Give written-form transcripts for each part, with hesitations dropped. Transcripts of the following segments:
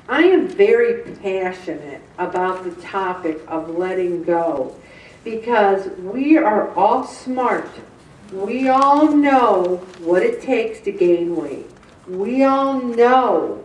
I am very passionate about the topic of letting go because we are all smart. We all know what it takes to gain weight. We all know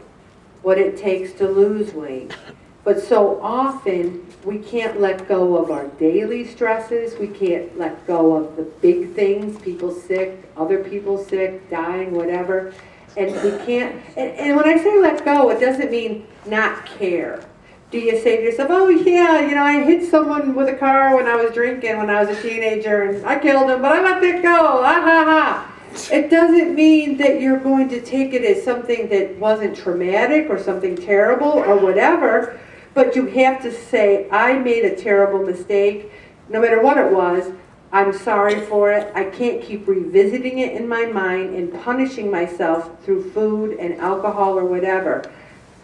what it takes to lose weight. But so often we can't let go of our daily stresses. We can't let go of the big things, people sick, other people sick, dying, whatever. And we can't, and when I say let go, it doesn't mean not care. Do you say to yourself, oh yeah, you know, I hit someone with a car when I was drinking when I was a teenager and I killed him, but I let that go, ha ha ha. It doesn't mean that you're going to take it as something that wasn't traumatic or something terrible or whatever, but you have to say, I made a terrible mistake, no matter what it was. I'm sorry for it. I can't keep revisiting it in my mind and punishing myself through food and alcohol or whatever.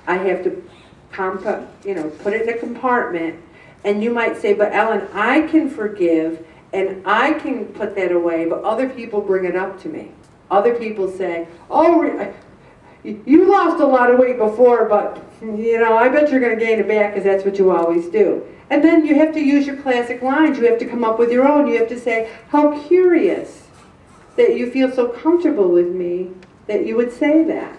I have to put it in a compartment. And you might say, but Ellen, I can forgive and I can put that away, but other people bring it up to me. Other people say, oh, you lost a lot of weight before, but you know, I bet you're going to gain it back because that's what you always do. And then you have to use your classic lines. You have to come up with your own. You have to say, how curious that you feel so comfortable with me that you would say that.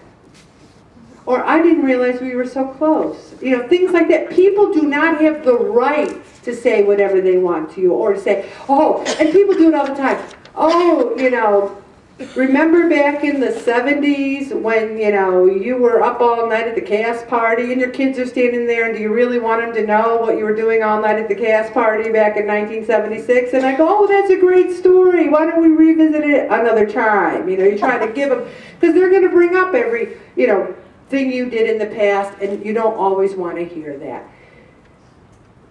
Or I didn't realize we were so close. You know, things like that. People do not have the right to say whatever they want to you or to say, oh, and people do it all the time. Oh, you know, remember back in the 70s when, you know, you were up all night at the chaos party and your kids are standing there and do you really want them to know what you were doing all night at the chaos party back in 1976? And I go, oh, that's a great story. Why don't we revisit it another time? You know, you're trying to give them, because they're going to bring up every, you know, thing you did in the past and you don't always want to hear that.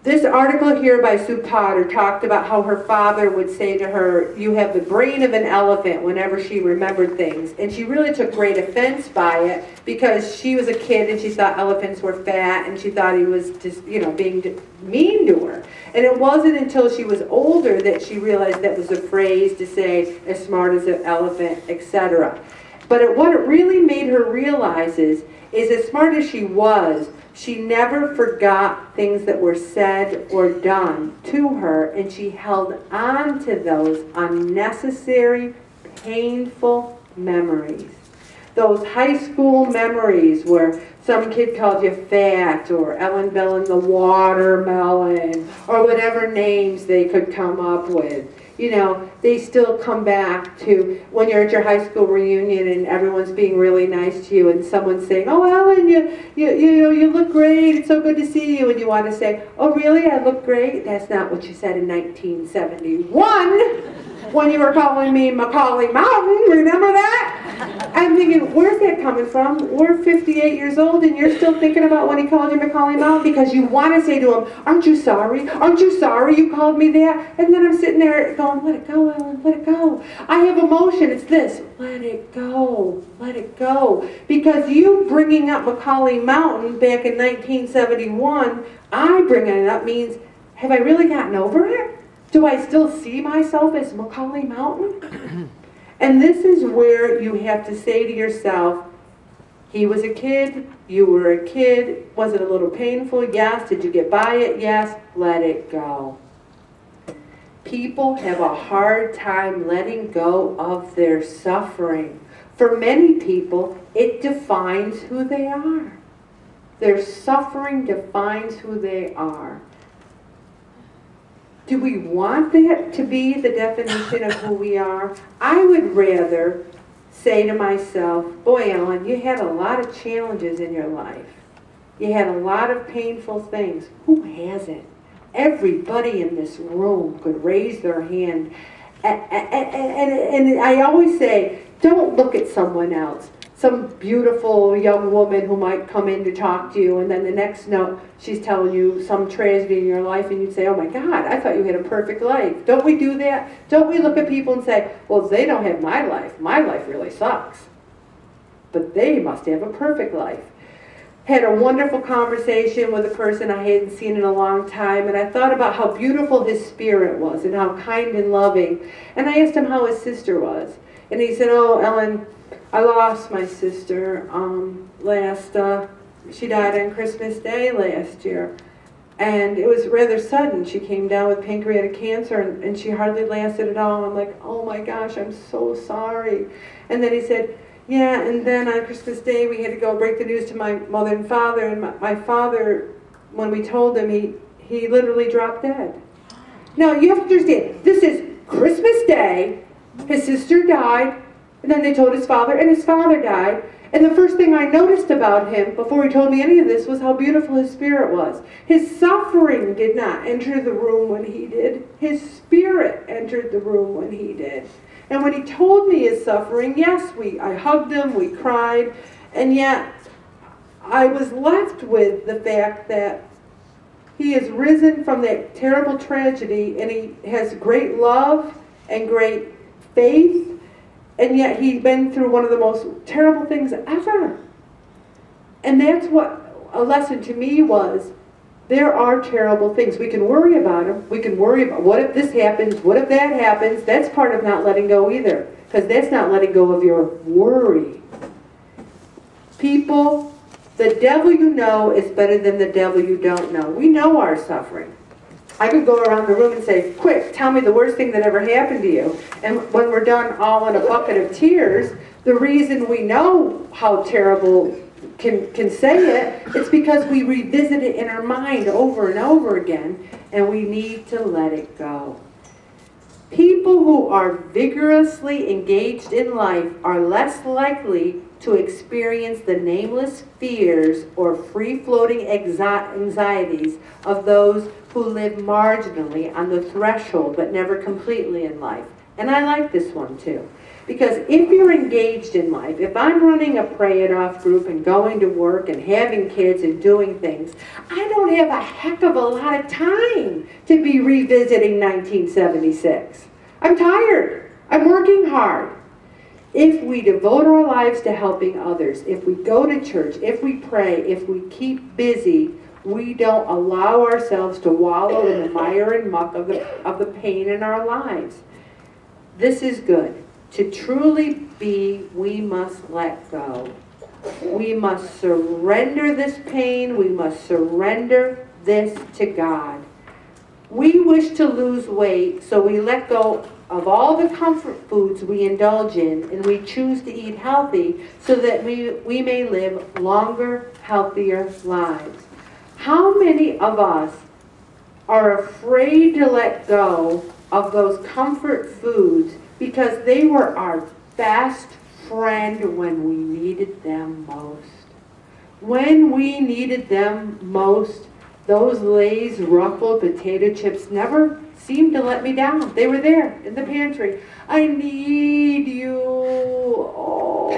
This article here by Sue Potter talked about how her father would say to her, you have the brain of an elephant whenever she remembered things. And she really took great offense by it because she was a kid and she thought elephants were fat and she thought he was just, you know, being mean to her. And it wasn't until she was older that she realized that was a phrase to say, as smart as an elephant, etc. But what it really made her realize is as smart as she was, she never forgot things that were said or done to her, and she held on to those unnecessary, painful memories. Those high school memories where some kid called you fat, or Ellen Bell the watermelon, or whatever names they could come up with. You know, they still come back to when you're at your high school reunion and everyone's being really nice to you and someone's saying, oh, Ellen, you look great, it's so good to see you. And you want to say, oh, really, I look great? That's not what you said in 1971 when you were calling me McCauley Mountain. Remember that? I'm thinking, where's that coming from? We're 58 years old and you're still thinking about when he called you McCauley Mountain because you want to say to him, aren't you sorry? Aren't you sorry you called me that? And then I'm sitting there going, let it go, Ellen, let it go. I have emotion, it's this, let it go, let it go. Because you bringing up McCauley Mountain back in 1971, I bringing it up means, have I really gotten over it? Do I still see myself as McCauley Mountain? And this is where you have to say to yourself, he was a kid, you were a kid, was it a little painful? Yes. Did you get by it? Yes. Let it go. People have a hard time letting go of their suffering. For many people, it defines who they are. Their suffering defines who they are. Do we want that to be the definition of who we are? I would rather say to myself, boy, Ellen, you had a lot of challenges in your life. You had a lot of painful things. Who hasn't? Everybody in this room could raise their hand. And I always say, don't look at someone else. Some beautiful young woman who might come in to talk to you, and then the next note, she's telling you some tragedy in your life, and you'd say, oh my God, I thought you had a perfect life. Don't we do that? Don't we look at people and say, well, they don't have my life. My life really sucks. But they must have a perfect life. Had a wonderful conversation with a person I hadn't seen in a long time, and I thought about how beautiful his spirit was and how kind and loving. And I asked him how his sister was. And he said, oh, Ellen, I lost my sister last She died on Christmas Day last year. And it was rather sudden. She came down with pancreatic cancer, and she hardly lasted at all. I'm like, oh my gosh, I'm so sorry. And then he said, yeah, and then on Christmas Day, we had to go break the news to my mother and father. And my father, when we told him, he literally dropped dead. Now, you have to understand, this is Christmas Day. His sister died, and then they told his father, and his father died. And the first thing I noticed about him, before he told me any of this, was how beautiful his spirit was. His suffering did not enter the room when he did. His spirit entered the room when he did. And when he told me his suffering, yes, I hugged him, we cried, and yet I was left with the fact that he has risen from that terrible tragedy, and he has great love and great faith. And yet he's been through one of the most terrible things ever. And that's what a lesson to me was. There are terrible things. We can worry about them. We can worry about, what if this happens? What if that happens? That's part of not letting go either. Because that's not letting go of your worry. People, the devil you know is better than the devil you don't know. We know our suffering. I could go around the room and say, quick, tell me the worst thing that ever happened to you. And when we're done all in a bucket of tears, the reason we know how terrible can say it, it's because we revisit it in our mind over and over again, and we need to let it go. People who are vigorously engaged in life are less likely to experience the nameless fears or free-floating anxieties of those who live marginally on the threshold but never completely in life. And I like this one too. Because if you're engaged in life, if I'm running a Pray It Off group and going to work and having kids and doing things, I don't have a heck of a lot of time to be revisiting 1976. I'm tired. I'm working hard. If we devote our lives to helping others, if we go to church, if we pray, if we keep busy, we don't allow ourselves to wallow in the mire and muck of the pain in our lives. This is good. To truly be, we must let go. We must surrender this pain. We must surrender this to God. We wish to lose weight, so we let go of all the comfort foods we indulge in, and we choose to eat healthy so that we may live longer, healthier lives. How many of us are afraid to let go of those comfort foods because they were our best friend when we needed them most? When we needed them most, those Lay's ruffled potato chips never seemed to let me down. They were there in the pantry. I need you. Oh,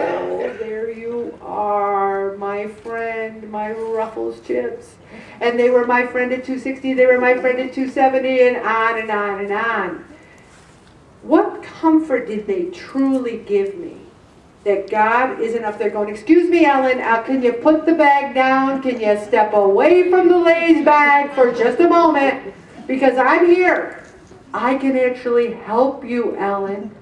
there you are, my friend, my Ruffles chips. And they were my friend at 260, they were my friend at 270, and on and on and on. What comfort did they truly give me? That God isn't up there going, excuse me, Ellen, can you put the bag down? Can you step away from the Lay's bag for just a moment? Because I'm here. I can actually help you, Ellen.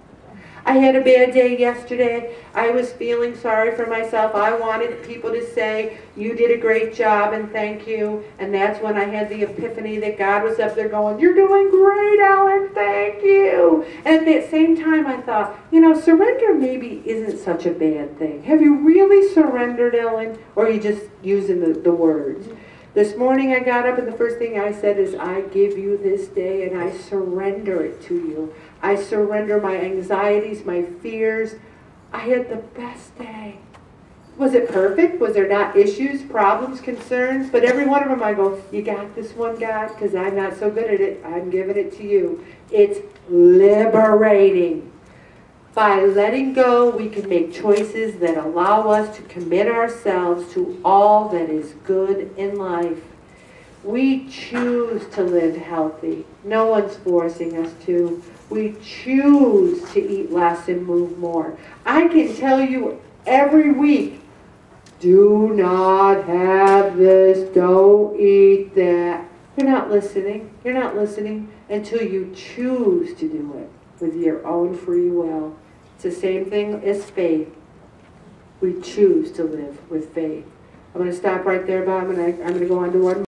I had a bad day yesterday. I was feeling sorry for myself. I wanted people to say, you did a great job and thank you. And that's when I had the epiphany that God was up there going, you're doing great, Ellen, thank you. And at that same time I thought, you know, surrender maybe isn't such a bad thing. Have you really surrendered, Ellen? Or are you just using the words? This morning I got up and the first thing I said is, I give you this day and I surrender it to you. I surrender my anxieties, my fears. I had the best day. Was it perfect? Was there not issues, problems, concerns? But every one of them I go, you got this one, God, because I'm not so good at it. I'm giving it to you. It's liberating. By letting go, we can make choices that allow us to commit ourselves to all that is good in life. We choose to live healthy. No one's forcing us to. We choose to eat less and move more. I can tell you every week, do not have this, don't eat that. You're not listening. You're not listening until you choose to do it with your own free will. It's the same thing as faith. We choose to live with faith. I'm going to stop right there, Bob, and I'm going to go on to one